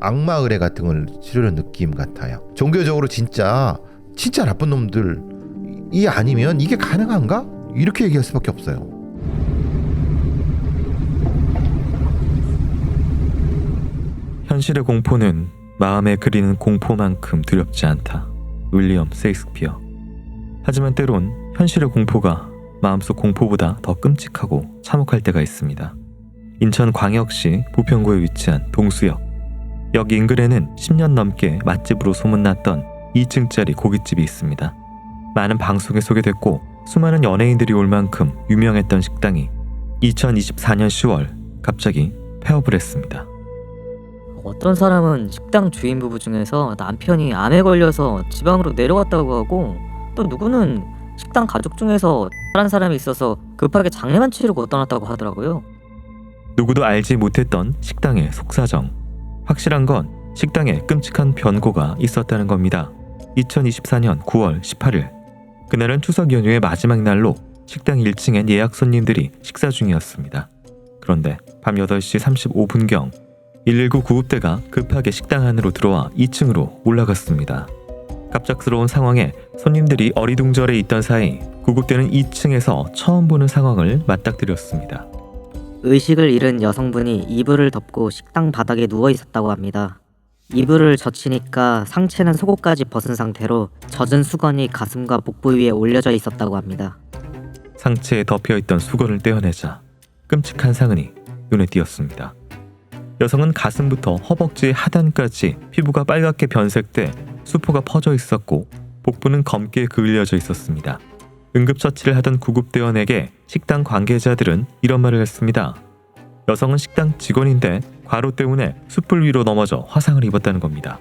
악마 의뢰 같은 걸 치르는 느낌 같아요. 종교적으로 진짜 나쁜 놈들이 아니면 이게 가능한가? 이렇게 얘기할 수밖에 없어요. 현실의 공포는 마음에 그리는 공포만큼 두렵지 않다. 윌리엄 셰익스피어. 하지만 때론 현실의 공포가 마음속 공포보다 더 끔찍하고 참혹할 때가 있습니다. 인천광역시 부평구에 위치한 동수역. 역 인근에는 10년 넘게 맛집으로 소문났던 2층짜리 고깃집이 있습니다. 많은 방송에 소개됐고 수많은 연예인들이 올 만큼 유명했던 식당이 2024년 10월 갑자기 폐업을 했습니다. 어떤 사람은 식당 주인 부부 중에서 남편이 암에 걸려서 지방으로 내려갔다고 하고, 또 누구는 식당 가족 중에서 다른 사람이 있어서 급하게 장례만 치르고 떠났다고 하더라고요. 누구도 알지 못했던 식당의 속사정. 확실한 건 식당에 끔찍한 변고가 있었다는 겁니다. 2024년 9월 18일. 그날은 추석 연휴의 마지막 날로 식당 1층엔 예약 손님들이 식사 중이었습니다. 그런데 밤 8시 35분경 119 구급대가 급하게 식당 안으로 들어와 2층으로 올라갔습니다. 갑작스러운 상황에 손님들이 어리둥절해 있던 사이 구급대는 2층에서 처음 보는 상황을 맞닥뜨렸습니다. 의식을 잃은 여성분이 이불을 덮고 식당 바닥에 누워 있었다고 합니다. 이불을 젖히니까 상체는 속옷까지 벗은 상태로 젖은 수건이 가슴과 복부 위에 올려져 있었다고 합니다. 상체에 덮여있던 수건을 떼어내자 끔찍한 상흔이 눈에 띄었습니다. 여성은 가슴부터 허벅지 하단까지 피부가 빨갛게 변색돼 수포가 퍼져 있었고 복부는 검게 그을려져 있었습니다. 응급처치를 하던 구급대원에게 식당 관계자들은 이런 말을 했습니다. 여성은 식당 직원인데 과로 때문에 숯불 위로 넘어져 화상을 입었다는 겁니다.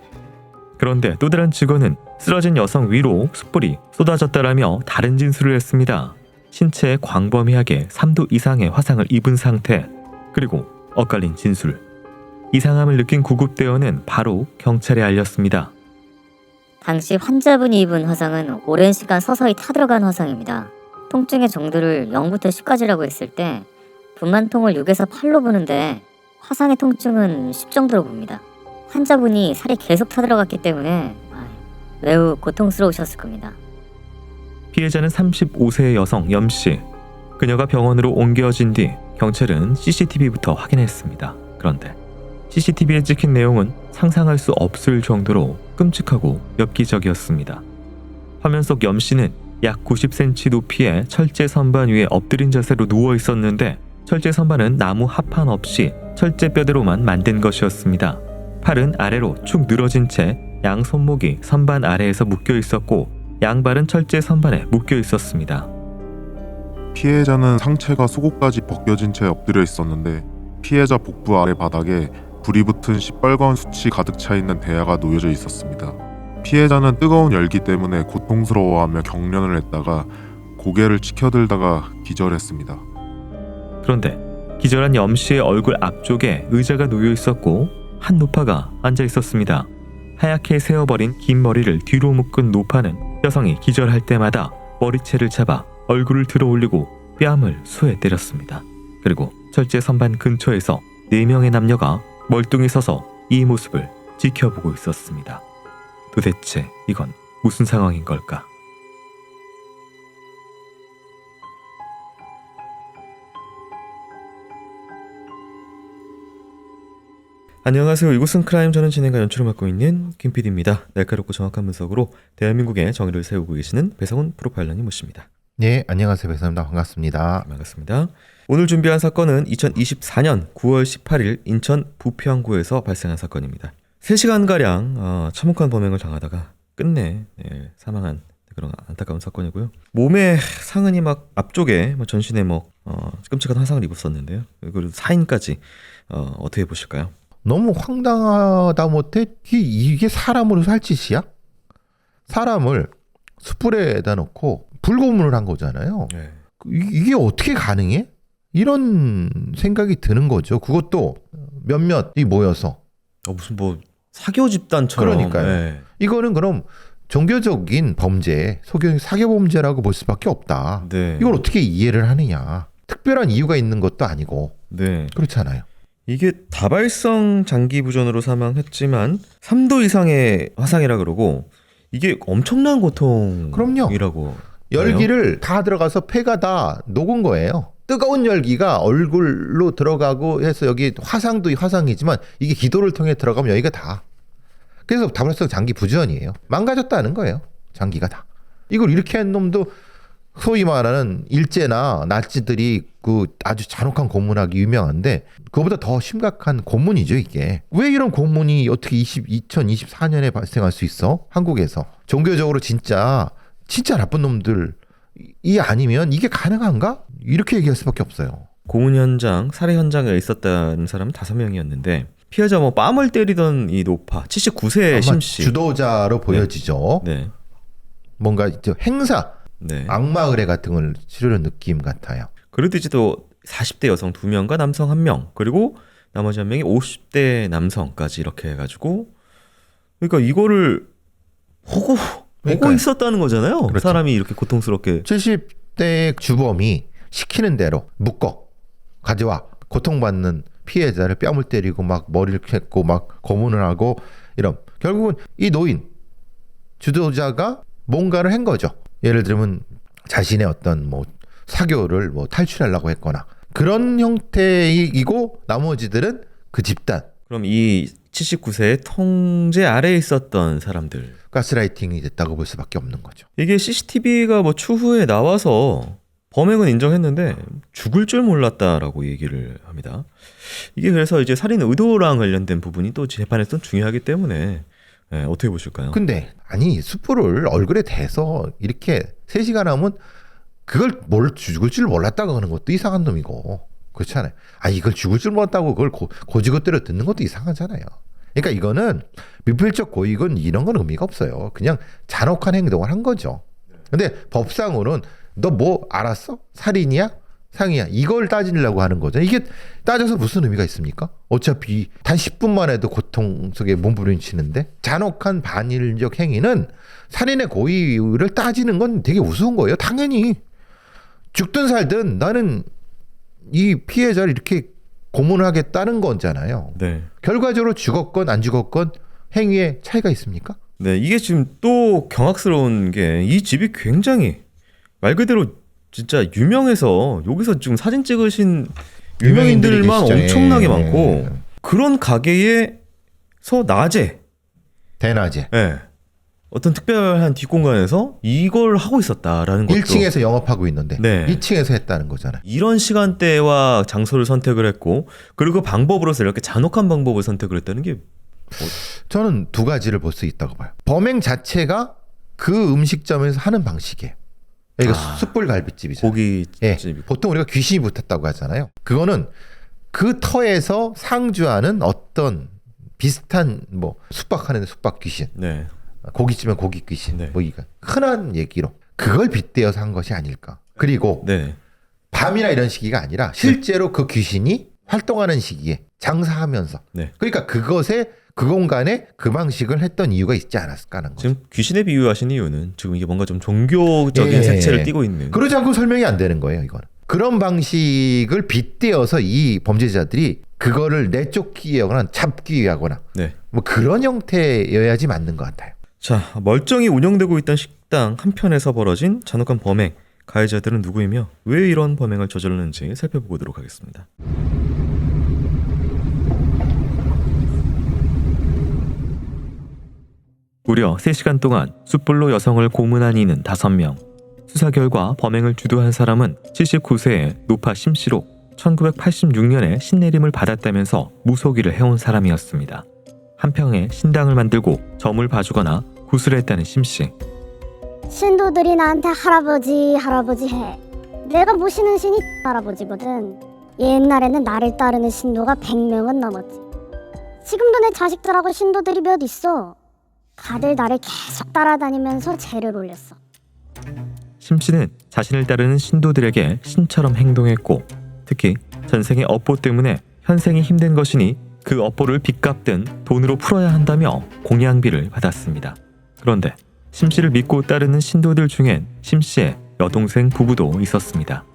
그런데 또 다른 직원은 쓰러진 여성 위로 숯불이 쏟아졌다라며 다른 진술을 했습니다. 신체에 광범위하게 3도 이상의 화상을 입은 상태, 그리고 엇갈린 진술. 이상함을 느낀 구급대원은 바로 경찰에 알렸습니다. 당시 환자분이 입은 화상은 오랜 시간 서서히 타들어간 화상입니다. 통증의 정도를 0부터 10까지라고 했을 때 분만통을 6에서 8로 보는데 화상의 통증은 10 정도로 봅니다. 환자분이 살이 계속 타들어갔기 때문에 매우 고통스러우셨을 겁니다. 피해자는 35세의 여성 염씨. 그녀가 병원으로 옮겨진 뒤 경찰은 CCTV부터 확인했습니다. 그런데 CCTV에 찍힌 내용은 상상할 수 없을 정도로 끔찍하고 엽기적이었습니다. 화면 속 염씨는 약 90cm 높이의 철제 선반 위에 엎드린 자세로 누워 있었는데 철제 선반은 나무 합판 없이 철제 뼈대로만 만든 것이었습니다. 팔은 아래로 축 늘어진 채 양 손목이 선반 아래에서 묶여 있었고 양발은 철제 선반에 묶여 있었습니다. 피해자는 상체가 속옷까지 벗겨진 채 엎드려 있었는데 피해자 복부 아래 바닥에 불이 붙은 시뻘건 숯이 가득 차 있는 대야가 놓여져 있었습니다. 피해자는 뜨거운 열기 때문에 고통스러워하며 경련을 했다가 고개를 치켜들다가 기절했습니다. 그런데 기절한 염씨의 얼굴 앞쪽에 의자가 놓여 있었고 한 노파가 앉아 있었습니다. 하얗게 세어버린 긴 머리를 뒤로 묶은 노파는 여성이 기절할 때마다 머리채를 잡아 얼굴을 들어 올리고 뺨을 수에 때렸습니다. 그리고 철제 선반 근처에서 4명의 남녀가 멀뚱히 서서 이 모습을 지켜보고 있었습니다. 도대체 이건 무슨 상황인 걸까? 안녕하세요. 이곳은 크라임. 저는 진행과 연출을 맡고 있는 김PD입니다. 날카롭고 정확한 분석으로 대한민국의 정의를 세우고 계시는 배성훈 프로파일러님 모십니다. 네, 안녕하세요. 배선입니다. 반갑습니다. 반갑습니다. 오늘 준비한 사건은 2024년 9월 18일 인천 부평구에서 발생한 사건입니다. 3시간가량 참혹한 범행을 당하다가 끝내 사망한 그런 안타까운 사건이고요. 몸에 상흔이 막 앞쪽에 전신에 끔찍한 화상을 입었었는데요. 그리고 사인까지 어떻게 보실까요? 너무 황당하다 못해 이게 사람으로 살 짓이야? 사람을 숯불에다 놓고 불고문을 한 거잖아요. 네. 이게 어떻게 가능해? 이런 생각이 드는 거죠. 그것도 몇몇이 모여서. 무슨 사교 집단처럼. 그러니까요. 네. 이거는 그럼 종교적인 범죄, 사교 범죄라고 볼 수밖에 없다. 네. 이걸 어떻게 이해를 하느냐. 특별한 이유가 있는 것도 아니고. 네. 그렇잖아요. 이게 다발성 장기 부전으로 사망했지만 3도 이상의 화상이라 그러고 이게 엄청난 고통이라고. 그럼요. 열기를 다 들어가서 폐가 다 녹은 거예요. 뜨거운 열기가 얼굴로 들어가고 해서 여기 화상도 화상이지만 이게 기도를 통해 들어가면 여기가 다. 그래서 다발성 장기 부전이에요. 망가졌다는 거예요. 장기가 다. 이걸 이렇게 한 놈도 소위 말하는 일제나 나치들이 그 아주 잔혹한 고문하기 유명한데 그거보다 더 심각한 고문이죠 이게. 왜 이런 고문이 어떻게 2024년에 발생할 수 있어? 한국에서. 종교적으로 진짜 나쁜 놈들이 아니면 이게 가능한가? 이렇게 얘기할 수밖에 없어요. 고문 현장, 살해 현장에 있었다는 사람은 5명이었는데 피해자 뭐 뺨을 때리던 이 노파 79세 심씨. 주도자로 보여지죠. 네. 뭔가 이제 행사, 네. 악마 의뢰 같은 걸 치르는 느낌 같아요. 그러듯이 또 40대 여성 2명과 남성 1명 그리고 나머지 1명이 50대 남성까지 이렇게 해가지고 그러니까 이거를 보고 그러니까요. 있었다는 거잖아요. 그렇죠. 사람이 이렇게 고통스럽게. 70대 주범이 시키는 대로 묶어 가져와 고통받는 피해자를 뺨을 때리고 막 머리를 캤고 막 고문을 하고 이런 결국은 이 노인 주도자가 뭔가를 한 거죠. 예를 들면 자신의 어떤 뭐 사교를 뭐 탈출하려고 했거나 그런 형태이고 나머지들은 그 집단 그럼 이 79세의 통제 아래에 있었던 사람들 가스라이팅이 됐다고 볼 수밖에 없는 거죠. 이게 CCTV가 뭐 추후에 나와서 범행은 인정했는데 죽을 줄 몰랐다라고 얘기를 합니다. 이게 그래서 이제 살인 의도랑 관련된 부분이 또 재판에서 중요하기 때문에 어떻게 보실까요? 근데 아니 숯불을 얼굴에 대서 이렇게 3시간 하면 그걸 죽을 줄 몰랐다고 하는 것도 이상한 놈이고 그렇잖아요. 아 이걸 죽을 줄 몰랐다고 그걸 고지고대로 듣는 것도 이상하잖아요. 그러니까 이거는 미필적 고의건 이런 건 의미가 없어요. 그냥 잔혹한 행동을 한 거죠. 근데 법상으로는 너 뭐 알았어? 살인이야? 상이야? 이걸 따지려고 하는 거죠. 이게 따져서 무슨 의미가 있습니까? 어차피 단 10분만 해도 고통 속에 몸부림치는데 잔혹한 반인륜적 행위는 살인의 고의를 따지는 건 되게 우스운 거예요. 당연히 죽든 살든 나는 이 피해자를 이렇게 고문을 하겠다는 거잖아요. 네. 결과적으로 죽었건 안 죽었건 행위에 차이가 있습니까? 네, 이게 지금 또 경악스러운 게 이 집이 굉장히 말 그대로 진짜 유명해서 여기서 지금 사진 찍으신 유명인들만 계시죠. 엄청나게 예. 많고 그런 가게에서 낮에 대낮에 어떤 특별한 뒷공간에서 이걸 하고 있었다라는 것도 1층에서 영업하고 있는데 네. 2층에서 했다는 거잖아요. 이런 시간대와 장소를 선택을 했고 그리고 방법으로서 이렇게 잔혹한 방법을 선택을 했다는 게 저는 두 가지를 볼 수 있다고 봐요. 범행 자체가 그 음식점에서 하는 방식이에요. 이거 숯불 갈비집이죠. 고깃집이 예, 보통 우리가 귀신이 붙었다고 하잖아요. 그거는 그 터에서 상주하는 어떤 비슷한 뭐 숙박하는 숙박 귀신, 네. 고깃집은 고깃 귀신, 네. 뭐 이거 흔한 얘기로 그걸 빗대어서 한 것이 아닐까. 그리고 네. 밤이나 이런 시기가 아니라 실제로 그 귀신이 활동하는 시기에 장사하면서 네. 그러니까 그것에 그 공간에 그 방식을 했던 이유가 있지 않았을까 하는 거죠. 지금 귀신에 비유하신 이유는 지금 이게 뭔가 좀 종교적인 예. 색채를 띠고 있는 그러지 않고 설명이 안 되는 거예요, 이거는. 그런 방식을 빗대어서 이 범죄자들이 그거를 내쫓기 위하거나 잡기 위하거나 네. 뭐 그런 형태여야지 맞는 것 같아요. 자, 멀쩡히 운영되고 있던 식당 한편에서 벌어진 잔혹한 범행. 가해자들은 누구이며 왜 이런 범행을 저질렀는지 살펴보도록 하겠습니다. 무려 3시간 동안 숯불로 여성을 고문한 이는 5명. 수사 결과 범행을 주도한 사람은 79세의 노파 심씨로 1986년에 신내림을 받았다면서 무속일을 해온 사람이었습니다. 한평에 신당을 만들고 점을 봐주거나 구슬했다는 심씨. 신도들이 나한테 할아버지 해. 내가 모시는 신이 할아버지거든. 옛날에는 나를 따르는 신도가 100명은 넘었지. 지금도 내 자식들하고 신도들이 몇 있어. 다들 나를 계속 따라다니면서 죄를 올렸어. 심씨는 자신을 따르는 신도들에게 신처럼 행동했고 특히 전생의 업보 때문에 현생이 힘든 것이니 그 업보를 빚갚든 돈으로 풀어야 한다며 공양비를 받았습니다. 그런데 심씨를 믿고 따르는 신도들 중엔 심씨의 여동생 부부도 있었습니다.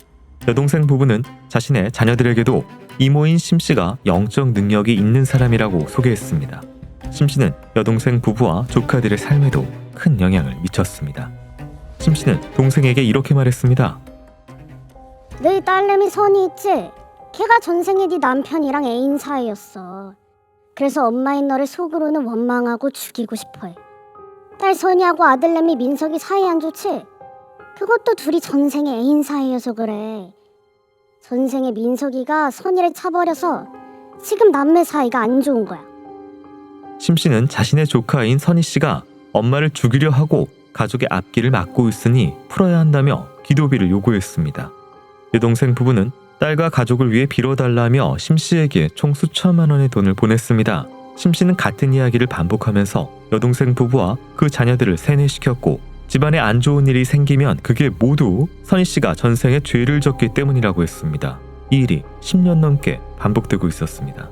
여동생 부부는 자신의 자녀들에게도 이모인 심 씨가 영적 능력이 있는 사람이라고 소개했습니다. 심 씨는 여동생 부부와 조카들의 삶에도 큰 영향을 미쳤습니다. 심 씨는 동생에게 이렇게 말했습니다. 너희 딸내미 선이 있지? 걔가 전생에 네 남편이랑 애인 사이였어. 그래서 엄마인 너를 속으로는 원망하고 죽이고 싶어해. 딸 선이하고 아들내미 민석이 사이 안 좋지? 그것도 둘이 전생에 애인 사이여서 그래. 전생에 민석이가 선이를 차버려서 지금 남매 사이가 안 좋은 거야. 심 씨는 자신의 조카인 선희 씨가 엄마를 죽이려 하고 가족의 앞길을 막고 있으니 풀어야 한다며 기도비를 요구했습니다. 여동생 부부는 딸과 가족을 위해 빌어달라며 심 씨에게 총 수천만 원의 돈을 보냈습니다. 심 씨는 같은 이야기를 반복하면서 여동생 부부와 그 자녀들을 세뇌시켰고 집안에 안 좋은 일이 생기면 그게 모두 선희 씨가 전생에 죄를 졌기 때문이라고 했습니다. 이 일이 10년 넘게 반복되고 있었습니다.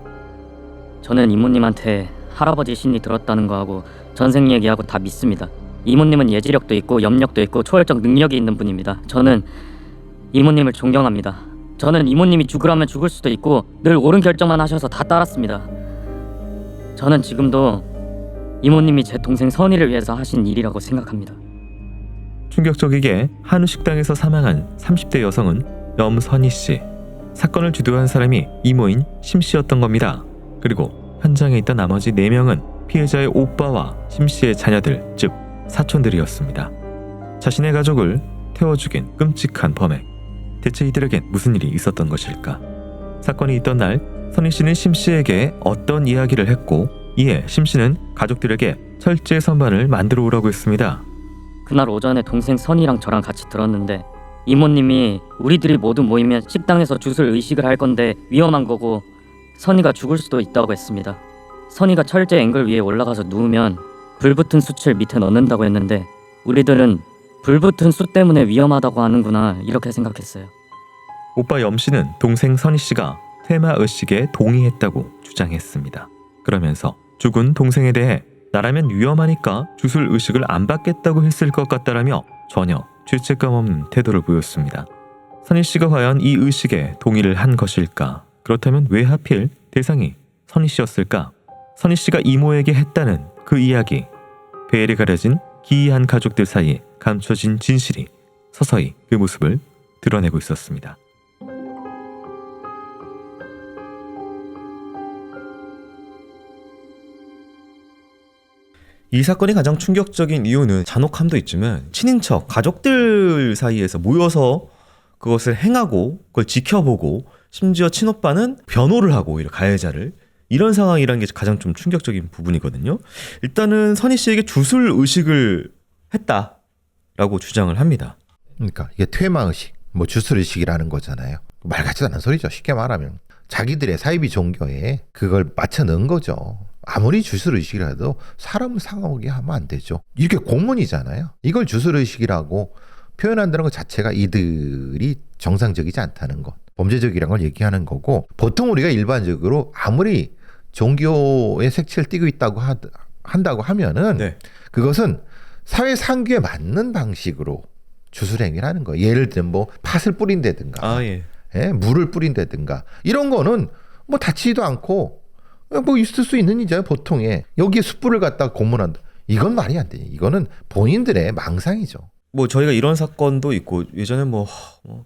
저는 이모님한테 할아버지 신이 들었다는 거하고 전생 얘기하고 다 믿습니다. 이모님은 예지력도 있고 염력도 있고 초월적 능력이 있는 분입니다. 저는 이모님을 존경합니다. 저는 이모님이 죽으라면 죽을 수도 있고 늘 옳은 결정만 하셔서 다 따랐습니다. 저는 지금도 이모님이 제 동생 선희를 위해서 하신 일이라고 생각합니다. 충격적이게 한우 식당에서 사망한 30대 여성은 염선희 씨. 사건을 주도한 사람이 이모인 심 씨였던 겁니다. 그리고 현장에 있던 나머지 4명은 피해자의 오빠와 심 씨의 자녀들, 즉 사촌들이었습니다. 자신의 가족을 태워 죽인 끔찍한 범행. 대체 이들에겐 무슨 일이 있었던 것일까? 사건이 있던 날 선희 씨는 심 씨에게 어떤 이야기를 했고 이에 심 씨는 가족들에게 철제 선반을 만들어 오라고 했습니다. 그날 오전에 동생 선이랑 저랑 같이 들었는데 이모님이 우리들이 모두 모이면 식당에서 주술 의식을 할 건데 위험한 거고 선이가 죽을 수도 있다고 했습니다. 선이가 철제 앵글 위에 올라가서 누우면 불붙은 숯을 밑에 넣는다고 했는데 우리들은 불붙은 숯 때문에 위험하다고 하는구나 이렇게 생각했어요. 오빠 염 씨는 동생 선희 씨가 테마 의식에 동의했다고 주장했습니다. 그러면서 죽은 동생에 대해 나라면 위험하니까 주술 의식을 안 받겠다고 했을 것 같다라며 전혀 죄책감 없는 태도를 보였습니다. 선희 씨가 과연 이 의식에 동의를 한 것일까? 그렇다면 왜 하필 대상이 선희 씨였을까? 선희 씨가 이모에게 했다는 그 이야기, 베일이 가려진 기이한 가족들 사이에 감춰진 진실이 서서히 그 모습을 드러내고 있었습니다. 이 사건이 가장 충격적인 이유는 잔혹함도 있지만 친인척, 가족들 사이에서 모여서 그것을 행하고 그걸 지켜보고 심지어 친오빠는 변호를 하고 오히려 가해자를 이런 상황이라는 게 가장 좀 충격적인 부분이거든요. 일단은 선희 씨에게 주술 의식을 했다라고 주장을 합니다. 그러니까 이게 퇴마의식, 뭐 주술의식이라는 거잖아요. 말 같지도 않은 소리죠. 쉽게 말하면 자기들의 사이비 종교에 그걸 맞춰 넣은 거죠. 아무리 주술의식이라도 사람을 상하게 하면 안 되죠. 이게 공문이잖아요. 이걸 주술의식이라고 표현한다는 것 자체가 이들이 정상적이지 않다는 것, 범죄적이라는 걸 얘기하는 거고, 보통 우리가 일반적으로 아무리 종교의 색채를 띠고 있다고 한다고 하면은 네. 그것은 사회 상규에 맞는 방식으로 주술행위를 하는 거예요. 예를 들면 뭐 팥을 뿌린다든가 예. 물을 뿌린다든가 이런 거는 뭐 다치지도 않고 뭐 있을 수 있는 일이잖아요. 보통에 여기에 숯불을 갖다가 고문한다. 이건 말이 안 되지. 이거는 본인들의 망상이죠. 뭐 저희가 이런 사건도 있고 예전에 뭐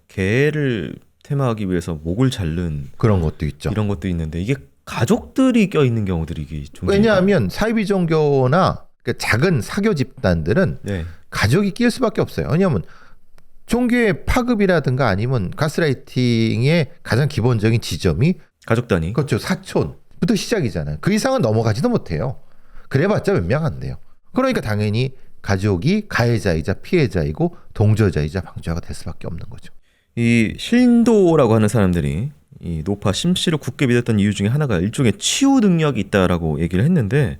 개를 테마하기 위해서 목을 자른 그런 것도 있죠. 이런 것도 있는데 이게 가족들이 껴있는 경우들이 이게 좀 왜냐하면 사이비 종교나 작은 사교 집단들은 네. 가족이 가족이 끼일 수밖에 없어요. 왜냐하면 종교의 파급이라든가 아니면 가스라이팅의 가장 기본적인 지점이 가족 단위. 그렇죠. 사촌부터 시작이잖아요. 그 이상은 넘어가지도 못해요. 그래봤자 몇 명 안 돼요. 그러니까 당연히 가족이 가해자이자 피해자이고 동조자이자 방조자가 될 수밖에 없는 거죠. 이 신도라고 하는 사람들이 이 노파 심 씨를 굳게 믿었던 이유 중에 하나가 일종의 치유 능력이 있다라고 얘기를 했는데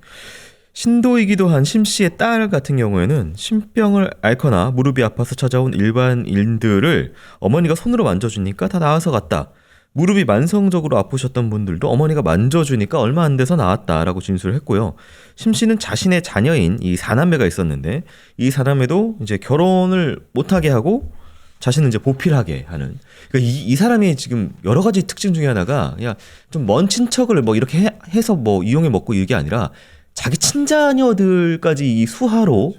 신도이기도 한 심 씨의 딸 같은 경우에는 신병을 앓거나 무릎이 아파서 찾아온 일반인들을 어머니가 손으로 만져주니까 다 나아서 갔다. 무릎이 만성적으로 아프셨던 분들도 어머니가 만져주니까 얼마 안 돼서 나았다라고 진술을 했고요. 심 씨는 자신의 자녀인 이 4남매가 있었는데 이 4남매도 이제 결혼을 못하게 하고 자신을 이제 보필하게 하는. 그러니까 이 사람이 지금 여러 가지 특징 중에 하나가 그냥 좀 먼 친척을 뭐 이렇게 해서 뭐 이용해 먹고 이게 아니라 자기 친자녀들까지 이 수하로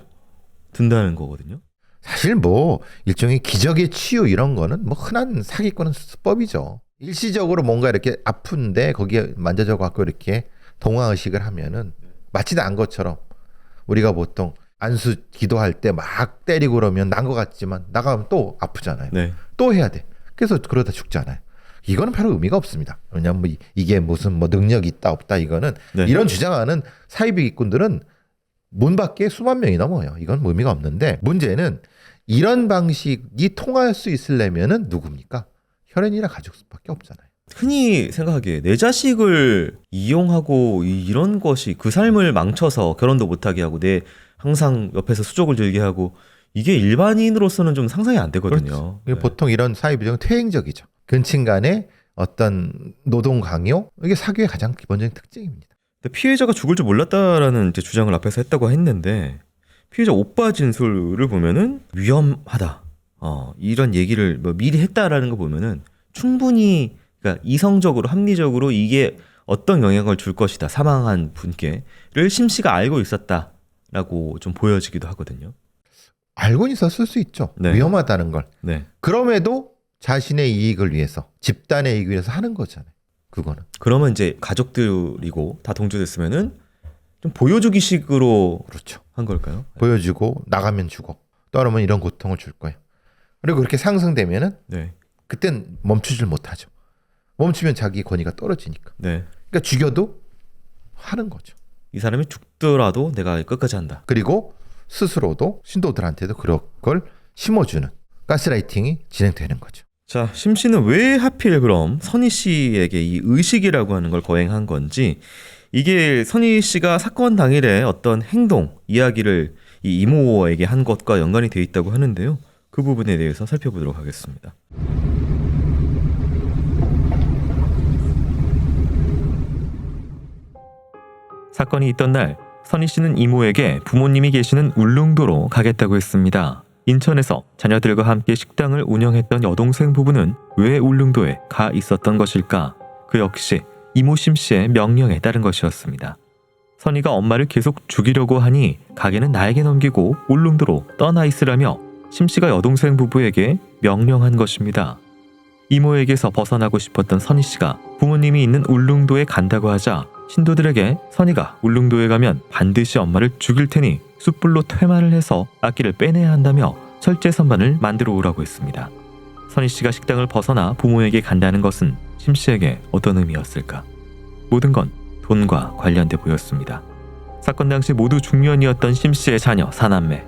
든다는 거거든요. 사실 뭐 일종의 기적의 치유 이런 거는 뭐 흔한 사기꾼의 수법이죠. 일시적으로 뭔가 이렇게 아픈데 거기에 만져져 갖고 이렇게 동화의식을 하면은 마치 난 것처럼 우리가 보통 안수 기도할 때 막 때리고 그러면 난 것 같지만 나가면 또 아프잖아요. 네. 또 해야 돼. 그래서 그러다 죽잖아요. 이거는 별로 의미가 없습니다. 왜냐하면 뭐 이게 무슨 뭐 능력이 있다 없다 이거는 네. 이런 주장하는 사이비기꾼들은 문 밖에 수만 명이 넘어요. 이건 뭐 의미가 없는데 문제는 이런 방식이 통할 수 있으려면은 누굽니까? 혈연이나 가족밖에 없잖아요. 흔히 생각하기에 내 자식을 이용하고 이런 것이 그 삶을 망쳐서 결혼도 못하게 하고 내 항상 옆에서 수족을 들게 하고 이게 일반인으로서는 좀 상상이 안 되거든요. 그렇지. 보통 이런 사이비적은 퇴행적이죠. 근친 간의 어떤 노동 강요 이게 사교의 가장 기본적인 특징입니다. 근데 피해자가 죽을 줄 몰랐다라는 이제 주장을 앞에서 했다고 했는데 피해자 오빠 진술을 보면은 위험하다. 이런 얘기를 뭐 미리 했다라는 거 보면은 충분히 그러니까 이성적으로 합리적으로 이게 어떤 영향을 줄 것이다 사망한 분께를 심 씨가 알고 있었다라고 좀 보여지기도 하거든요. 알고는 있었을 수 있죠. 네. 위험하다는 걸. 네. 그럼에도 자신의 이익을 위해서 집단의 이익을 위해서 하는 거잖아요. 그거는. 그러면 이제 가족들이고 다 동조됐으면은 좀 보여주기식으로 그렇죠. 한 걸까요? 보여주고 나가면 죽어. 떠나면 이런 고통을 줄 거야. 그리고 그렇게 상승되면은 네. 그땐 멈추질 못하죠. 멈추면 자기 권위가 떨어지니까. 네. 그러니까 죽여도 하는 거죠. 이 사람이 죽더라도 내가 끝까지 한다. 그리고 스스로도 신도들한테도 그런 걸 심어주는 가스라이팅이 진행되는 거죠. 자, 심 씨는 왜 하필 그럼 선희 씨에게 이 의식이라고 하는 걸 거행한 건지 이게 선희 씨가 사건 당일에 어떤 행동, 이야기를 이 이모에게 한 것과 연관이 돼 있다고 하는데요. 그 부분에 대해서 살펴보도록 하겠습니다. 사건이 있던 날 선희 씨는 이모에게 부모님이 계시는 울릉도로 가겠다고 했습니다. 인천에서 자녀들과 함께 식당을 운영했던 여동생 부부는 왜 울릉도에 가 있었던 것일까? 그 역시 이모 심 씨의 명령에 따른 것이었습니다. 선희가 엄마를 계속 죽이려고 하니 가게는 나에게 넘기고 울릉도로 떠나 있으라며 심 씨가 여동생 부부에게 명령한 것입니다. 이모에게서 벗어나고 싶었던 선희 씨가 부모님이 있는 울릉도에 간다고 하자 신도들에게 선희가 울릉도에 가면 반드시 엄마를 죽일 테니 숯불로 퇴마를 해서 악기를 빼내야 한다며 철제 선반을 만들어 오라고 했습니다. 선희 씨가 식당을 벗어나 부모에게 간다는 것은 심 씨에게 어떤 의미였을까? 모든 건 돈과 관련돼 보였습니다. 사건 당시 모두 중년이었던 심 씨의 자녀 사남매.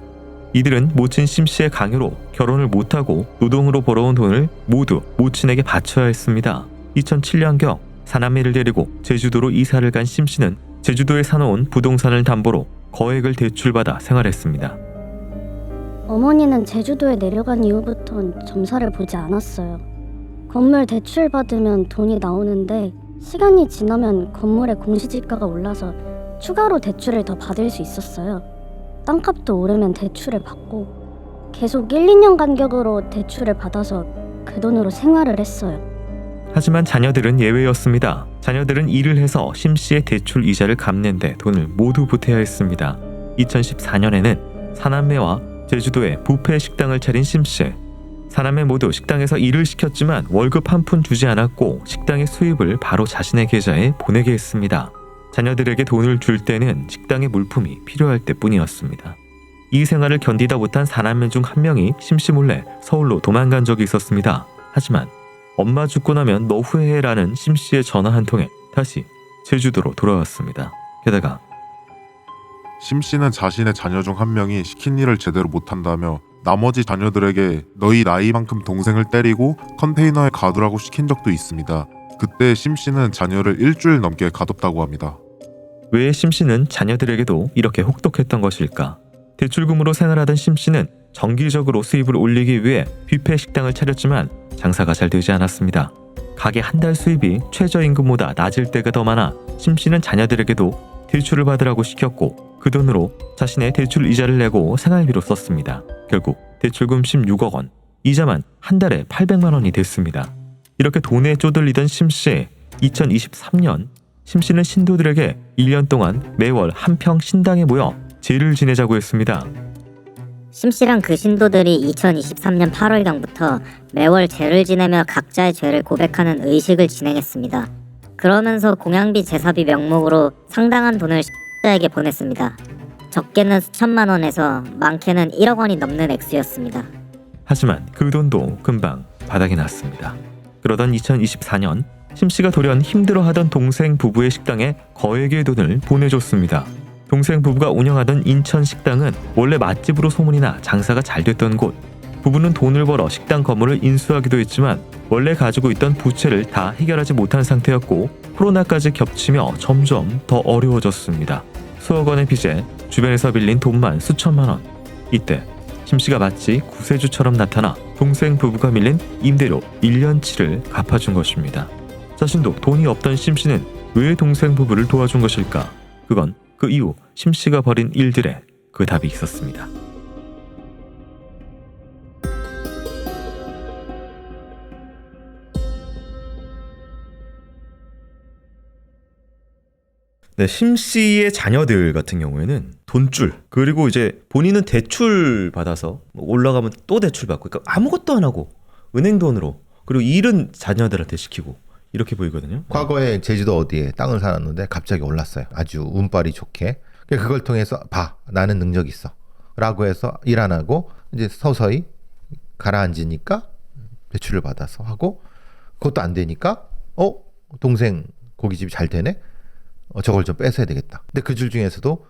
이들은 모친 심 씨의 강요로 결혼을 못하고 노동으로 벌어온 돈을 모두 모친에게 바쳐야 했습니다. 2007년경 사남매를 데리고 제주도로 이사를 간 심 씨는 제주도에 사놓은 부동산을 담보로 거액을 대출받아 생활했습니다. 어머니는 제주도에 내려간 이후부턴 점사를 보지 않았어요. 건물 대출 받으면 돈이 나오는데 시간이 지나면 건물의 공시지가가 올라서 추가로 대출을 더 받을 수 있었어요. 땅값도 오르면 대출을 받고 계속 1, 2년 간격으로 대출을 받아서 그 돈으로 생활을 했어요. 하지만 자녀들은 예외였습니다. 자녀들은 일을 해서 심 씨의 대출 이자를 갚는 데 돈을 모두 보태야 했습니다. 2014년에는 사남매와 제주도에 뷔페 식당을 차린 심 씨. 사남매 모두 식당에서 일을 시켰지만 월급 한 푼 주지 않았고 식당의 수입을 바로 자신의 계좌에 보내게 했습니다. 자녀들에게 돈을 줄 때는 식당의 물품이 필요할 때뿐이었습니다. 이 생활을 견디다 못한 사남매 중 한 명이 심 씨 몰래 서울로 도망간 적이 있었습니다. 하지만 엄마 죽고 나면 너 후회해라는 심 씨의 전화 한 통에 다시 제주도로 돌아왔습니다. 게다가 심 씨는 자신의 자녀 중 한 명이 시킨 일을 제대로 못한다며 나머지 자녀들에게 너희 나이만큼 동생을 때리고 컨테이너에 가두라고 시킨 적도 있습니다. 그때 심 씨는 자녀를 일주일 넘게 가뒀다고 합니다. 왜 심 씨는 자녀들에게도 이렇게 혹독했던 것일까? 대출금으로 생활하던 심 씨는 정기적으로 수입을 올리기 위해 뷔페 식당을 차렸지만 장사가 잘 되지 않았습니다. 가게 한 달 수입이 최저임금보다 낮을 때가 더 많아 심 씨는 자녀들에게도 대출을 받으라고 시켰고 그 돈으로 자신의 대출 이자를 내고 생활비로 썼습니다. 결국 대출금 16억 원, 이자만 한 달에 800만 원이 됐습니다. 이렇게 돈에 쪼들리던 심씨. 2023년 심씨는 신도들에게 1년 동안 매월 한 평 신당에 모여 제를 지내자고 했습니다. 심씨랑 그 신도들이 2023년 8월경부터 매월 제를 지내며 각자의 죄를 고백하는 의식을 진행했습니다. 그러면서 공양비 제사비 명목으로 상당한 돈을 심씨에게 보냈습니다. 적게는 수천만 원에서 많게는 1억 원이 넘는 액수였습니다. 하지만 그 돈도 금방 바닥이 났습니다. 그러던 2024년 심씨가 돌연 힘들어하던 동생 부부의 식당에 거액의 돈을 보내줬습니다. 동생 부부가 운영하던 인천 식당은 원래 맛집으로 소문이 나 장사가 잘 됐던 곳. 부부는 돈을 벌어 식당 건물을 인수하기도 했지만 원래 가지고 있던 부채를 다 해결하지 못한 상태였고 코로나까지 겹치며 점점 더 어려워졌습니다. 수억 원의 빚에 주변에서 빌린 돈만 수천만 원. 이때 심씨가 마치 구세주처럼 나타나 동생 부부가 밀린 임대료 1년치를 갚아준 것입니다. 자신도 돈이 없던 심씨는 왜 동생 부부를 도와준 것일까? 그건 그 이후 심씨가 벌인 일들에 그 답이 있었습니다. 네, 심씨의 자녀들 같은 경우에는 돈줄, 그리고 이제 본인은 대출 받아서 올라가면 또 대출 받고, 그러니까 아무것도 안 하고 은행 돈으로, 그리고 일은 자녀들한테 시키고 이렇게 보이거든요. 과거에 제주도 어디에 땅을 사놨는데 갑자기 올랐어요. 아주 운빨이 좋게. 그걸 통해서 봐, 나는 능력 있어 라고 해서 일 안 하고 이제 서서히 가라앉으니까 대출을 받아서 하고, 그것도 안 되니까 동생 고깃집이 잘 되네, 저걸 좀 뺏어야 되겠다. 근데 그 줄 중에서도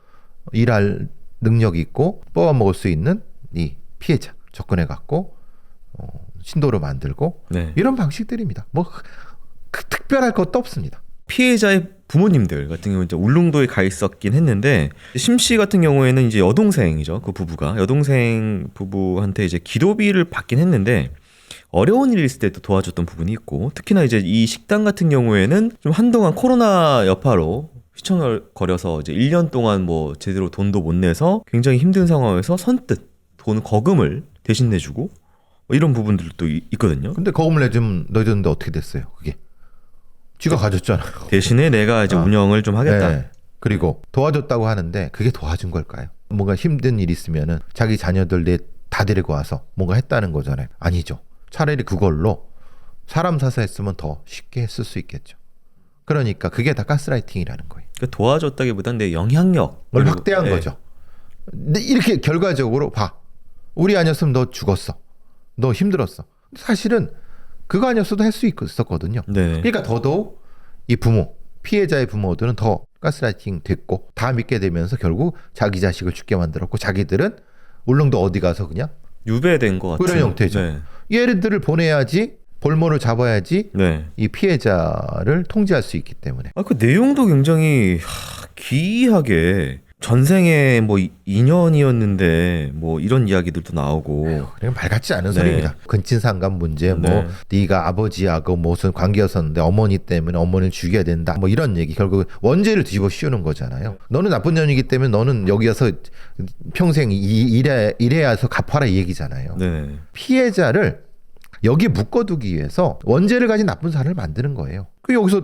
일할 능력이 있고 뽑아먹을 수 있는 이 피해자 접근해 갖고 신도를 만들고, 네. 이런 방식들입니다. 뭐 특별할 것도 없습니다. 피해자의 부모님들 같은 경우는 이제 울릉도에 가 있었긴 했는데, 심씨 같은 경우에는 이제 여동생이죠. 그 부부가 여동생 부부한테 이제 기도비를 받긴 했는데 어려운 일 있을 때도 도와줬던 부분이 있고, 특히나 이제 이 식당 같은 경우에는 좀 한동안 코로나 여파로 휘청거려서 이제 1년 동안 뭐 제대로 돈도 못 내서 굉장히 힘든 상황에서 선뜻 돈 거금을 대신 내주고 이런 부분들도 있거든요. 근데 거금을 내주면 너희들인데 어떻게 됐어요? 그게 쥐가 가졌잖아요. 대신에 내가 이제 운영을 좀 하겠다. 네. 그리고 도와줬다고 하는데 그게 도와준 걸까요? 뭔가 힘든 일 있으면은 자기 자녀들 다 데리고 와서 뭔가 했다는 거잖아요. 아니죠. 차라리 그걸로 사람 사서 했으면 더 쉽게 했을 수 있겠죠. 그러니까 그게 다 가스라이팅이라는 거예요. 그러니까 도와줬다기보단 내 영향력을 확대한 거죠. 근데 이렇게 결과적으로 봐, 우리 아니었으면 너 죽었어, 너 힘들었어. 사실은 그거 아니었어도 할 수 있었거든요. 네. 그러니까 더더욱 이 부모, 피해자의 부모들은 더 가스라이팅 됐고 다 믿게 되면서 결국 자기 자식을 죽게 만들었고, 자기들은 울릉도 어디 가서 그냥 유배된 것 같은 그런 형태죠. 네. 얘들을 보내야지, 볼모를 잡아야지 네. 이 피해자를 통제할 수 있기 때문에. 그 내용도 굉장히 기이하게 전생에 뭐 인연이었는데 뭐 이런 이야기들도 나오고. 그냥 말 같지 않은 네. 소리입니다. 근친상간 문제, 뭐 네. 네가 아버지하고 무슨 관계였었는데 어머니 때문에 어머니를 죽여야 된다, 뭐 이런 얘기. 결국 원죄를 뒤집어 씌우는 거잖아요. 너는 나쁜 년이기 때문에 너는 여기서 평생 일해야 해서 갚아라, 이 얘기잖아요. 네. 피해자를 여기에 묶어두기 위해서 원죄를 가진 나쁜 사람을 만드는 거예요. 그 여기서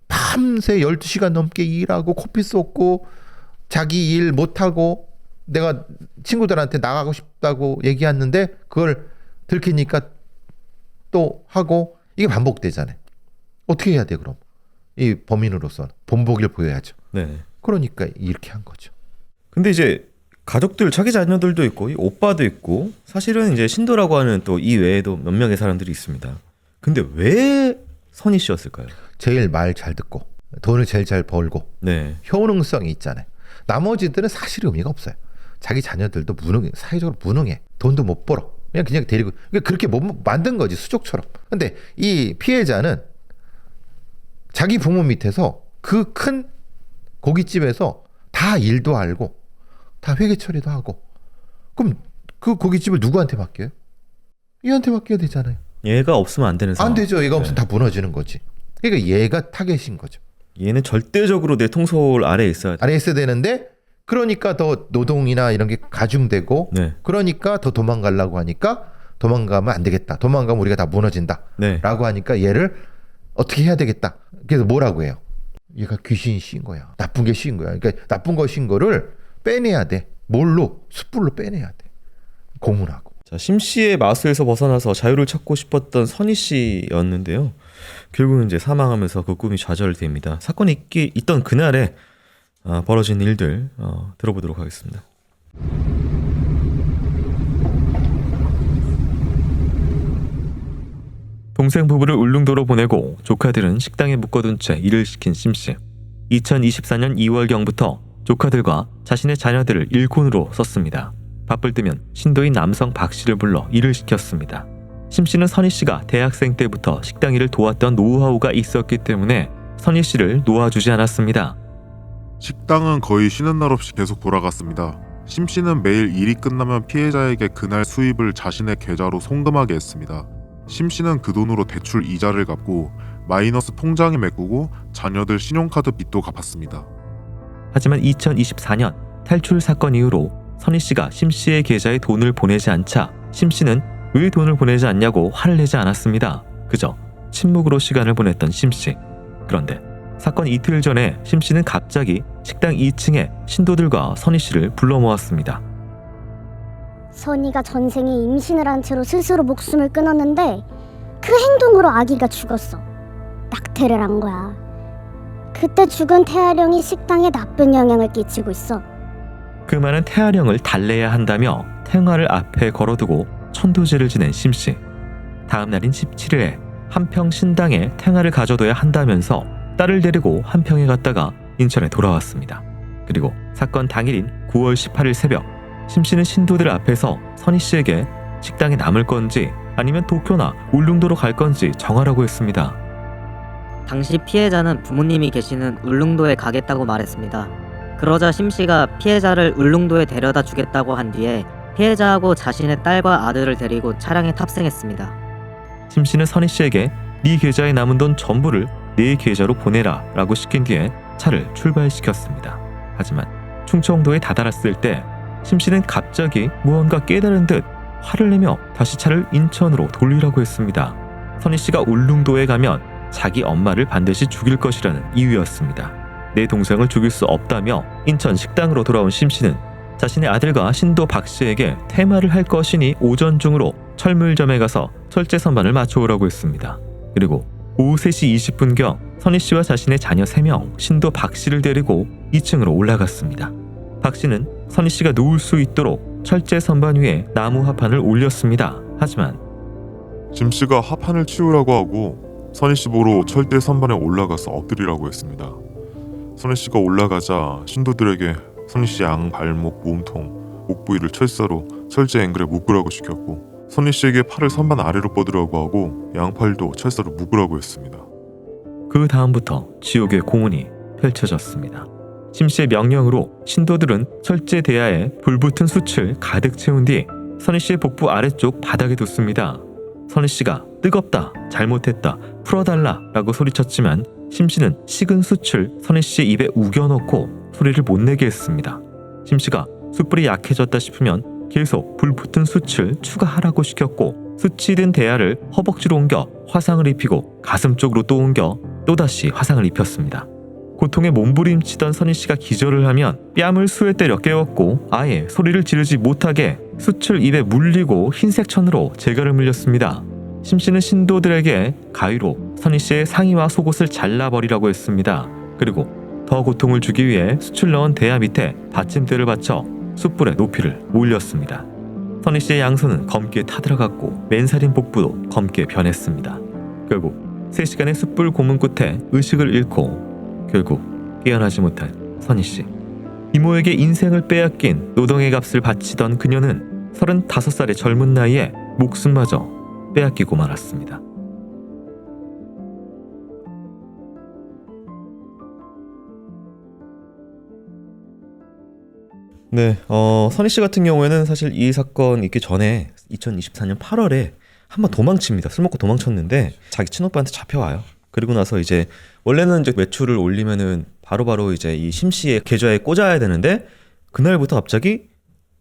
밤새 12시간 넘게 일하고 코피 쏟고 자기 일 못하고, 내가 친구들한테 나가고 싶다고 얘기했는데 그걸 들키니까 또 하고, 이게 반복되잖아요. 어떻게 해야 돼 그럼? 이 범인으로서 본보기를 보여야죠. 네. 그러니까 이렇게 한 거죠. 근데 이제 가족들, 자기 자녀들도 있고 이 오빠도 있고, 사실은 이제 신도라고 하는 또 이 외에도 몇 명의 사람들이 있습니다. 근데 왜 선희 씨였을까요? 제일 말 잘 듣고 돈을 제일 잘 벌고 네. 효능성이 있잖아요. 나머지들은 사실 의미가 없어요. 자기 자녀들도 사회적으로 무능해. 돈도 못 벌어. 그냥 데리고, 그렇게 못 만든 거지, 수족처럼. 근데 이 피해자는 자기 부모 밑에서 그 큰 고깃집에서 다 일도 알고 다 회계 처리도 하고, 그럼 그 고깃집을 누구한테 맡겨요? 얘한테 맡겨야 되잖아요. 얘가 없으면 안 되는 상황. 안 되죠. 얘가 없으면 네. 다 무너지는 거지. 그러니까 얘가 타겟인 거죠. 얘는 절대적으로 내 통솔 아래에 있어야 돼. 아래 있어야 되는데, 그러니까 더 노동이나 이런 게 가중되고, 네. 그러니까 더 도망가려고 하니까 도망가면 안 되겠다. 도망가면 우리가 다 무너진다. 네. 라고 하니까 얘를 어떻게 해야 되겠다. 그래서 뭐라고 해요? 얘가 귀신이 씌인 거야. 나쁜 게 씌인 거야. 그러니까 나쁜 거 씌인 거를 빼내야 돼. 뭘로? 숯불로 빼내야 돼. 고문하고. 자, 심씨의 마수에서 벗어나서 자유를 찾고 싶었던 선희 씨였는데요. 결국은 이제 사망하면서 그 꿈이 좌절됩니다. 사건이 있던 그날에 벌어진 일들 들어보도록 하겠습니다. 동생 부부를 울릉도로 보내고 조카들은 식당에 묶어둔 채 일을 시킨 심씨. 2024년 2월경부터 조카들과 자신의 자녀들을 일꾼으로 썼습니다. 바쁠 때면 신도인 남성 박 씨를 불러 일을 시켰습니다. 심 씨는 선희 씨가 대학생 때부터 식당 일을 도왔던 노하우가 있었기 때문에 선희 씨를 놓아주지 않았습니다. 식당은 거의 쉬는 날 없이 계속 돌아갔습니다. 심 씨는 매일 일이 끝나면 피해자에게 그날 수입을 자신의 계좌로 송금하게 했습니다. 심 씨는 그 돈으로 대출 이자를 갚고 마이너스 통장에 메꾸고 자녀들 신용카드 빚도 갚았습니다. 하지만 2024년 탈출 사건 이후로 선희 씨가 심 씨의 계좌에 돈을 보내지 않자 심 씨는 왜 돈을 보내지 않냐고 화를 내지 않았습니다. 그저 침묵으로 시간을 보냈던 심 씨. 그런데 사건 이틀 전에 심 씨는 갑자기 식당 2층에 신도들과 선희 씨를 불러 모았습니다. 선이가 전생에 임신을 한 채로 스스로 목숨을 끊었는데 그 행동으로 아기가 죽었어. 낙태를 한 거야. 그때 죽은 태아령이 식당에 나쁜 영향을 끼치고 있어. 그 많은 태아령을 달래야 한다며 태아를 앞에 걸어두고 천도제를 지낸 심씨. 다음 날인 17일에 한평 신당에 태아를 가져둬야 한다면서 딸을 데리고 한평에 갔다가 인천에 돌아왔습니다. 그리고 사건 당일인 9월 18일 새벽 심씨는 신도들 앞에서 선희 씨에게 식당에 남을 건지 아니면 도쿄나 울릉도로 갈 건지 정하라고 했습니다. 당시 피해자는 부모님이 계시는 울릉도에 가겠다고 말했습니다. 그러자 심 씨가 피해자를 울릉도에 데려다 주겠다고 한 뒤에 피해자하고 자신의 딸과 아들을 데리고 차량에 탑승했습니다. 심씨는 선희 씨에게 네 계좌에 남은 돈 전부를 내 계좌로 보내라 라고 시킨 뒤에 차를 출발시켰습니다. 하지만 충청도에 다다랐을 때 심씨는 갑자기 무언가 깨달은 듯 화를 내며 다시 차를 인천으로 돌리라고 했습니다. 선희 씨가 울릉도에 가면 자기 엄마를 반드시 죽일 것이라는 이유였습니다. 내 동생을 죽일 수 없다며 인천 식당으로 돌아온 심씨는 자신의 아들과 신도 박 씨에게 퇴마를 할 것이니 오전 중으로 철물점에 가서 철제 선반을 맞춰오라고 했습니다. 그리고 오후 3시 20분경 선희 씨와 자신의 자녀 3명, 신도 박 씨를 데리고 2층으로 올라갔습니다. 박 씨는 선희 씨가 누울 수 있도록 철제 선반 위에 나무 합판을 올렸습니다. 하지만 심 씨가 합판을 치우라고 하고 선희 씨 보러 철제 선반에 올라가서 엎드리라고 했습니다. 선희 씨가 올라가자 신도들에게 선희 씨 양, 발목, 몸통, 목 부위를 철사로 철제 앵글에 묶으라고 시켰고 선희 씨에게 팔을 선반 아래로 뻗으라고 하고 양팔도 철사로 묶으라고 했습니다. 그 다음부터 지옥의 공원이 펼쳐졌습니다. 심씨의 명령으로 신도들은 철제 대야에 불붙은 숯을 가득 채운 뒤 선희 씨의 복부 아래쪽 바닥에 뒀습니다. 선희 씨가 뜨겁다, 잘못했다, 풀어달라 라고 소리쳤지만 심씨는 식은 숯을 선희 씨의 입에 우겨넣고 소리를 못 내게 했습니다. 심씨가 숯불이 약해졌다 싶으면 계속 불붙은 숯을 추가하라고 시켰고 숯이 든 대야를 허벅지로 옮겨 화상을 입히고 가슴 쪽으로 또 옮겨 또다시 화상을 입혔습니다. 고통에 몸부림치던 선희 씨가 기절을 하면 뺨을 수에 때려 깨웠고 아예 소리를 지르지 못하게 숯을 입에 물리고 흰색 천으로 재갈을 물렸습니다. 심 씨는 신도들에게 가위로 선희 씨의 상의와 속옷을 잘라버리라고 했습니다. 그리고 더 고통을 주기 위해 숯을 넣은 대야 밑에 받침대를 받쳐 숯불의 높이를 올렸습니다. 선희 씨의 양손은 검게 타들어갔고 맨살인 복부도 검게 변했습니다. 결국 3시간의 숯불 고문 끝에 의식을 잃고 결국 깨어나지 못한 선희 씨. 이모에게 인생을 빼앗긴 노동의 값을 바치던 그녀는 35살의 젊은 나이에 목숨마저 빼앗기고 말았습니다. 네, 선희 씨 같은 경우에는 사실 이 사건 있기 전에 2024년 8월에 한번 도망칩니다. 술 먹고 도망쳤는데 자기 친오빠한테 잡혀와요. 그리고 나서 이제 원래는 이제 매출을 올리면은 바로바로 이제 이 심 씨의 계좌에 꽂아야 되는데 그날부터 갑자기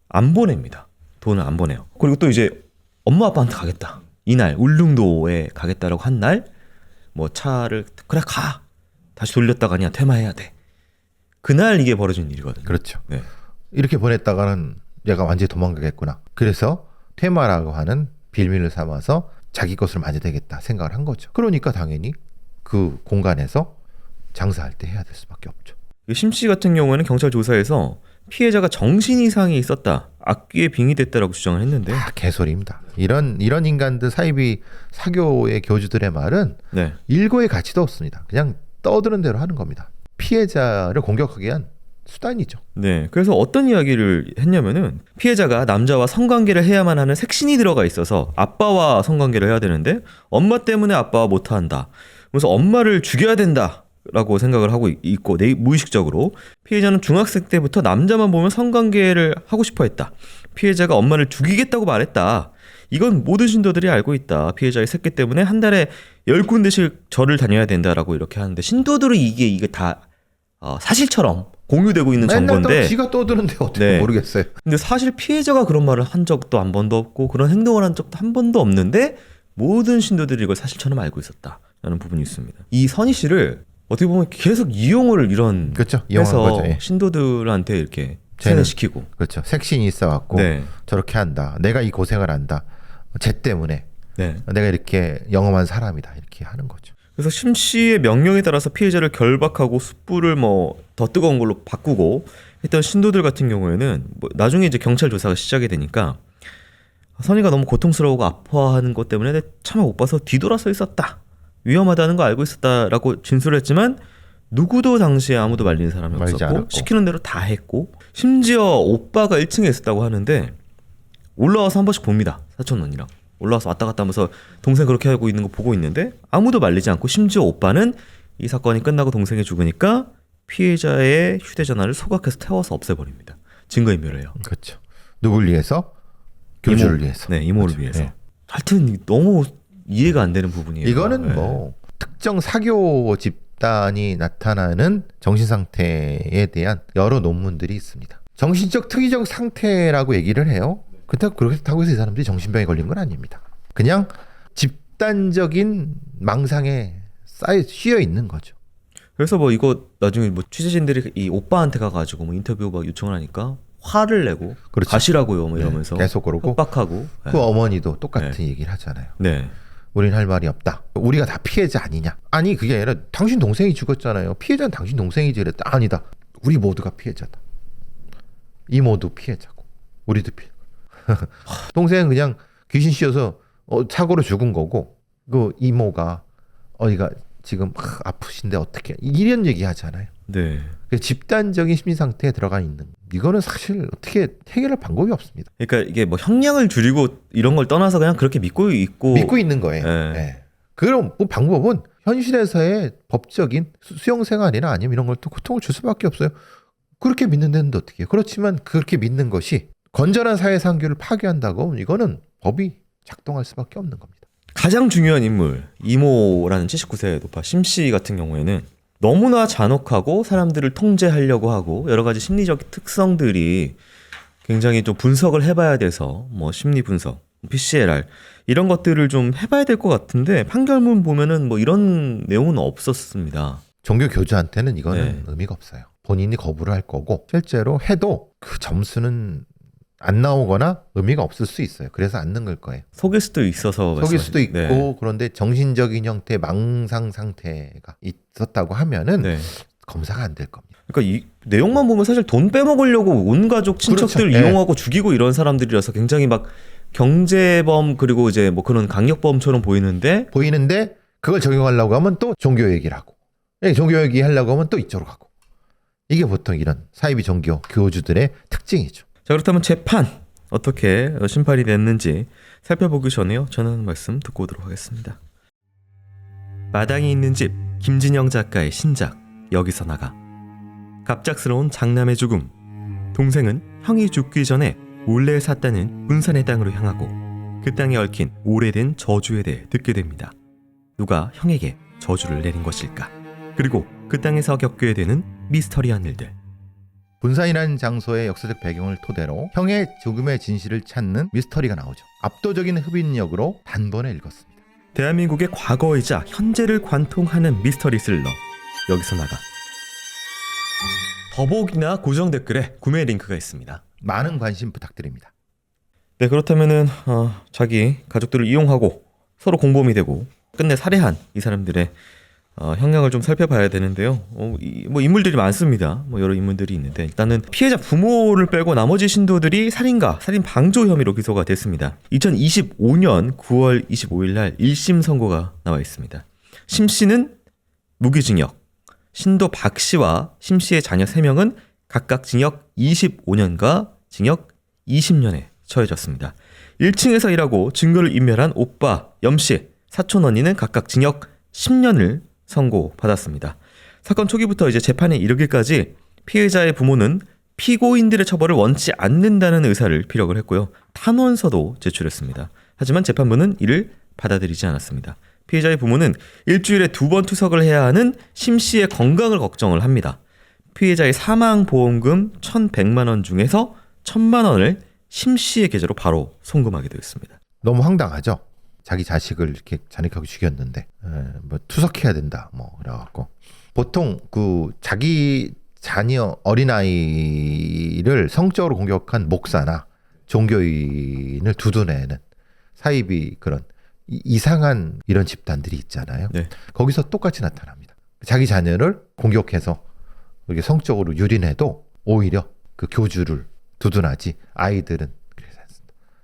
안 보냅니다. 돈을 안 보내요. 그리고 또 이제 엄마 아빠한테 가겠다. 이날 울릉도에 가겠다라고 한 날 뭐 차를 그래 가. 다시 돌렸다가 아니야 퇴마해야 돼. 그날 이게 벌어진 일이거든요. 그렇죠. 네. 이렇게 보냈다가는 얘가 완전히 도망가겠구나. 그래서 퇴마라고 하는 빌미를 삼아서 자기 것을 만져되겠다 생각을 한 거죠. 그러니까 당연히 그 공간에서 장사할 때 해야 될 수밖에 없죠. 심씨 같은 경우에는 경찰 조사에서 피해자가 정신 이상이 있었다, 악귀에 빙의됐다라고 주장을 했는데 다 개소리입니다. 이런 인간들 사이비 사교의 교주들의 말은 네. 일고의 가치도 없습니다. 그냥 떠드는 대로 하는 겁니다. 피해자를 공격하기 위한 수단이죠. 네, 그래서 어떤 이야기를 했냐면은 피해자가 남자와 성관계를 해야만 하는 색신이 들어가 있어서 아빠와 성관계를 해야 되는데 엄마 때문에 아빠와 못한다. 그래서 엄마를 죽여야 된다. 라고 생각을 하고 있고 무의식적으로 피해자는 중학생 때부터 남자만 보면 성관계를 하고 싶어 했다. 피해자가 엄마를 죽이겠다고 말했다. 이건 모든 신도들이 알고 있다. 피해자의 새끼 때문에 한 달에 10군데씩 절을 다녀야 된다라고 이렇게 하는데 신도들은 이게 다 사실처럼 공유되고 있는 정보인데 지가 떠드는데 어떻게 네. 모르겠어요. 근데 사실 피해자가 그런 말을 한 적도 한 번도 없고 그런 행동을 한 적도 한 번도 없는데 모든 신도들이 이걸 사실처럼 알고 있었다라는 부분이 있습니다. 이 선희 씨를 어떻게 보면 계속 이용을 이런 그렇죠. 이용한 해서 거죠. 예. 신도들한테 이렇게 쟤는- 세뇌시키고 그렇죠. 색신이 있어갖고 네. 저렇게 한다. 내가 이 고생을 한다. 쟤 때문에 네. 내가 이렇게 영험한 사람이다. 이렇게 하는 거죠. 그래서 심 씨의 명령에 따라서 피해자를 결박하고 숯불을 뭐 더 뜨거운 걸로 바꾸고 했던 신도들 같은 경우에는 뭐 나중에 이제 경찰 조사가 시작이 되니까 선희가 너무 고통스러우고 아파하는 것 때문에 차마 못 봐서 뒤돌아서 있었다. 위험하다는 거 알고 있었다라고 진술을 했지만 누구도 당시에 아무도 말리는 사람이 말리지 없었고 않았고. 시키는 대로 다 했고 심지어 오빠가 1층에 있었다고 하는데 올라와서 한 번씩 봅니다. 사촌 언니랑 올라와서 왔다 갔다 하면서 동생 그렇게 하고 있는 거 보고 있는데 아무도 말리지 않고 심지어 오빠는 이 사건이 끝나고 동생이 죽으니까 피해자의 휴대전화를 소각해서 태워서 없애버립니다. 증거인멸해요. 그렇죠. 누굴 위해서? 교주를 위해서. 네, 이모를 그렇죠. 위해서. 네. 하여튼 너무 이해가 안 되는 부분이에요. 이거는 네. 뭐 특정 사교 집단이 나타나는 정신 상태에 대한 여러 논문들이 있습니다. 정신적 특이적 상태라고 얘기를 해요. 그렇다고 해서 이 사람들이 정신병에 걸린 건 아닙니다. 그냥 집단적인 망상에 씌여 있는 거죠. 그래서 뭐 이거 나중에 뭐 취재진들이 이 오빠한테 가가지고 뭐 인터뷰 막 요청을 하니까 화를 내고 그렇죠. 가시라고요 뭐 이러면서 네, 계속 그러고 협박하고 그 어머니도 똑같은 얘기를 하잖아요. 네. 우린 할 말이 없다. 우리가 다 피해자 아니냐? 아니 그게 아니라 당신 동생이 죽었잖아요. 피해자는 당신 동생이지 그랬다. 아니다. 우리 모두가 피해자다. 이모도 피해자고 우리도 피해. 동생은 그냥 귀신 씌어서 사고로 죽은 거고 그 이모가 어디가 지금 아프신데 어떻게 이런 얘기 하잖아요. 네. 집단적인 심리 상태에 들어가 있는 이거는 사실 어떻게 해결할 방법이 없습니다. 그러니까 이게 뭐 형량을 줄이고 이런 걸 떠나서 그냥 그렇게 믿고 있는 거예요. 네. 네. 그럼 그 방법은 현실에서의 법적인 수용 생활이나 아니면 이런 걸 또 고통을 줄 수밖에 없어요. 그렇게 믿는 데는 어떻게 해요? 그렇지만 그렇게 믿는 것이 건전한 사회 상규를 파괴한다고 하면 이거는 법이 작동할 수밖에 없는 겁니다. 가장 중요한 인물 이모라는 79세 노파 심씨 같은 경우에는 너무나 잔혹하고 사람들을 통제하려고 하고 여러 가지 심리적 특성들이 굉장히 좀 분석을 해봐야 돼서 뭐 심리 분석, PCLR 이런 것들을 좀 해봐야 될 것 같은데 판결문 보면은 뭐 이런 내용은 없었습니다. 종교 교주한테는 이거는 네. 의미가 없어요. 본인이 거부를 할 거고 실제로 해도 그 점수는 안 나오거나 의미가 없을 수 있어요. 그래서 안 넣을 거예요. 속일 수도 있어서 속일 수도 있고 네. 그런데 정신적인 형태의 망상 상태가 있었다고 하면은 네. 검사가 안 될 겁니다. 그러니까 이 내용만 보면 사실 돈 빼먹으려고 온 가족 친척들 그렇죠. 이용하고 죽이고 이런 사람들이라서 굉장히 막 경제범 그리고 이제 뭐 그런 강력범처럼 보이는데 그걸 적용하려고 하면 또 종교 얘기를 하고 종교 얘기 하려고 하면 또 이쪽으로 가고 이게 보통 이런 사이비 종교 교주들의 특징이죠. 자 그렇다면 재판 어떻게 심판이 됐는지 살펴보기 전에요. 전하는 말씀 듣고 오도록 하겠습니다. 마당이 있는 집 김진영 작가의 신작 여기서 나가. 갑작스러운 장남의 죽음. 동생은 형이 죽기 전에 몰래 샀다는 군산의 땅으로 향하고 그 땅에 얽힌 오래된 저주에 대해 듣게 됩니다. 누가 형에게 저주를 내린 것일까? 그리고 그 땅에서 겪게 되는 미스터리한 일들. 분산이라는 장소의 역사적 배경을 토대로 형의 죽음의 진실을 찾는 미스터리가 나오죠. 압도적인 흡인력으로 단번에 읽었습니다. 대한민국의 과거이자 현재를 관통하는 미스터리 스릴러 여기서 나가. 더보기나 고정 댓글에 구매 링크가 있습니다. 많은 관심 부탁드립니다. 네, 그렇다면은 자기 가족들을 이용하고 서로 공범이 되고 끝내 살해한 이 사람들의 형량을 좀 살펴봐야 되는데요. 뭐 인물들이 많습니다. 뭐 여러 인물들이 있는데 일단은 피해자 부모를 빼고 나머지 신도들이 살인과 살인 방조 혐의로 기소가 됐습니다. 2025년 9월 25일 날 1심 선고가 나와 있습니다. 심 씨는 무기징역, 신도 박 씨와 심 씨의 자녀 3명은 각각 징역 25년과 징역 20년에 처해졌습니다. 1층에서 일하고 증거를 인멸한 오빠 염 씨, 사촌 언니는 각각 징역 10년을 선고받았습니다. 사건 초기부터 이제 재판에 이르기까지 피해자의 부모는 피고인들의 처벌을 원치 않는다는 의사를 피력을 했고요. 탄원서도 제출했습니다. 하지만 재판부는 이를 받아들이지 않았습니다. 피해자의 부모는 일주일에 2번 투석을 해야 하는 심 씨의 건강을 걱정을 합니다. 피해자의 사망보험금 1,100만 원 중에서 1,000만 원을 심 씨의 계좌로 바로 송금하게 되었습니다. 너무 황당하죠. 자기 자식을 이렇게 잔인하게 죽였는데 뭐 투석해야 된다 뭐 그래갖고 보통 그 자기 자녀 어린아이를 성적으로 공격한 목사나 종교인을 두둔해는 사이비 그런 이상한 이런 집단들이 있잖아요. 네. 거기서 똑같이 나타납니다. 자기 자녀를 공격해서 이렇게 성적으로 유린해도 오히려 그 교주를 두둔하지 아이들은 그래서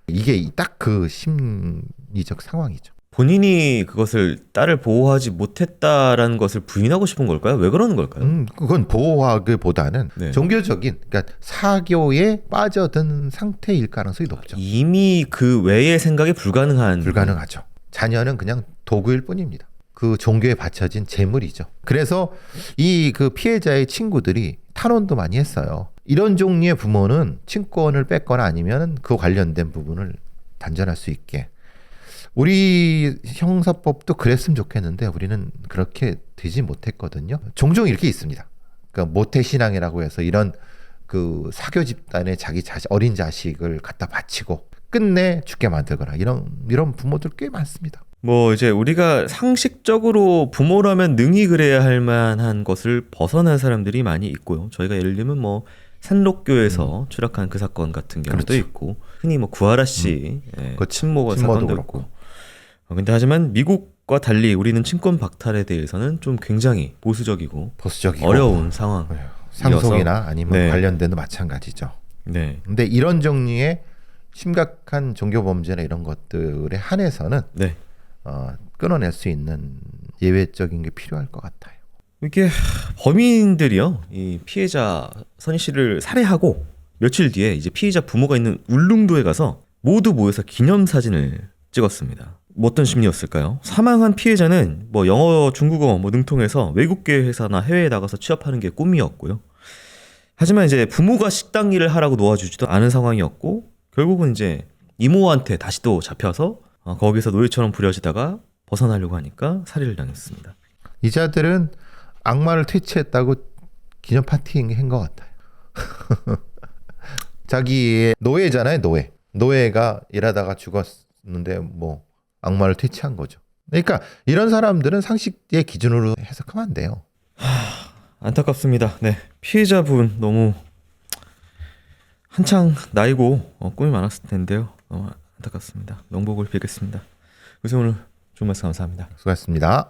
이게 딱 그 심리적 상황이죠. 본인이 그것을 딸을 보호하지 못했다라는 것을 부인하고 싶은 걸까요? 왜 그러는 걸까요? 그건 보호하기보다는 네. 종교적인 그러니까 사교에 빠져든 상태일 가능성이 높죠. 이미 그 외의 생각이 불가능하죠. 자녀는 그냥 도구일 뿐입니다. 그 종교에 바쳐진 재물이죠. 그래서 이 그 피해자의 친구들이 탄원도 많이 했어요. 이런 종류의 부모는 친권을 뺏거나 아니면 그 관련된 부분을 단전할 수 있게. 우리 형사법도 그랬으면 좋겠는데 우리는 그렇게 되지 못했거든요. 종종 이렇게 있습니다. 그러니까 모태신앙이라고 해서 이런 그 사교 집단에 자기 어린 자식을 갖다 바치고 끝내 죽게 만들거나 이런 부모들 꽤 많습니다. 뭐 이제 우리가 상식적으로 부모라면 능히 그래야 할 만한 것을 벗어난 사람들이 많이 있고요. 저희가 예를 들면 뭐 산록교에서 추락한 그 사건 같은 경우도 그렇죠. 있고 흔히 뭐 구하라 씨 그 침묵 침모도 사건도 그렇고. 있고. 근데 하지만 미국과 달리 우리는 친권 박탈에 대해서는 좀 굉장히 보수적이고 어려운 상황. 상속이나 아니면 네. 관련된도 마찬가지죠. 네. 근데 이런 종류의 심각한 종교 범죄나 이런 것들에 한해서는 네. 끊어낼 수 있는 예외적인 게 필요할 것 같아요. 이게 범인들이요, 이 피해자 선희 씨를 살해하고 며칠 뒤에 이제 피해자 부모가 있는 울릉도에 가서 모두 모여서 기념사진을 찍었습니다. 뭐 어떤 심리였을까요? 사망한 피해자는 뭐 영어, 중국어 뭐 능통해서 외국계 회사나 해외에 나가서 취업하는 게 꿈이었고요. 하지만 이제 부모가 식당 일을 하라고 놓아주지도 않은 상황이었고 결국은 이제 이모한테 다시 또 잡혀서 거기서 노예처럼 부려지다가 벗어나려고 하니까 살해를 당했습니다. 이 자들은 악마를 퇴치했다고 기념 파티한 것 같아요. 자기의 노예잖아요, 노예가 일하다가 죽었는데 뭐 악마를 퇴치한 거죠. 그러니까 이런 사람들은 상식의 기준으로 해석하면 안 돼요. 안타깝습니다. 네, 피해자분 너무 한창 나이고 꿈이 많았을 텐데요. 너무 안타깝습니다. 명복을 빌겠습니다. 그래서 오늘 좋은 말씀 감사합니다. 수고하셨습니다.